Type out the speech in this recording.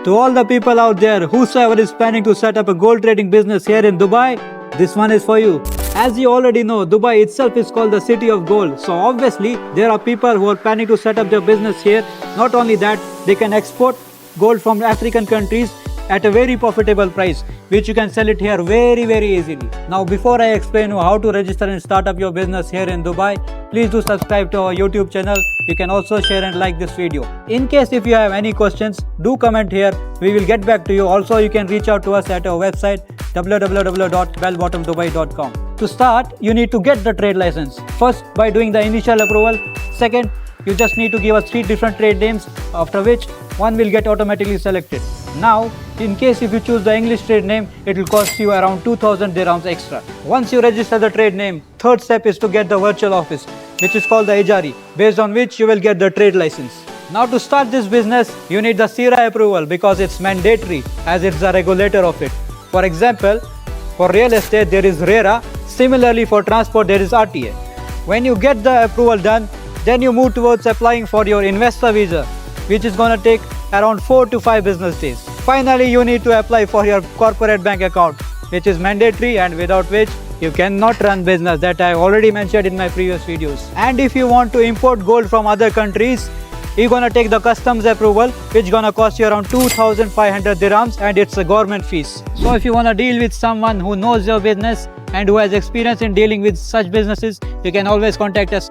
To all the people out there, whosoever is planning to set up a gold trading business here in Dubai, this one is for you. As you already know, Dubai itself is called the city of gold. So obviously, there are people who are planning to set up their business here. Not only that, they can export gold from African countries at a very profitable price, which you can sell it here very easily. Now before I explain you how to register and start up your business here in Dubai, please do subscribe to our YouTube channel. You can also share and like this video. In case if you have any questions, do comment here. We will get back to you. Also, you can reach out to us at our website www.bellbottomdubaidubai.com. To start, you need to get the trade license. First, by doing the initial approval. Second, you just need to give us 3 different trade names, after which one will get automatically selected. Now, in case if you choose the English trade name, it will cost you around 2000 dirhams extra. Once you register the trade name, third step is to get the virtual office, which is called the Enquiry, based on which you will get the trade license. Now to start this business, you need the CIRA approval because it's mandatory as it's the regulator of it. For example, for real estate there is RERA, similarly for transport there is RTA. When you get the approval done, then you move towards applying for your investor visa, which is gonna take around 4 to 5 business days. Finally, you need to apply for your corporate bank account, which is mandatory and without which you cannot run business, that I already mentioned in my previous videos. And if you want to import gold from other countries, you're gonna take the customs approval, which gonna cost you around 2500 dirhams, and it's a government fees. So if you wanna deal with someone who knows your business and who has experience in dealing with such businesses, you can always contact us.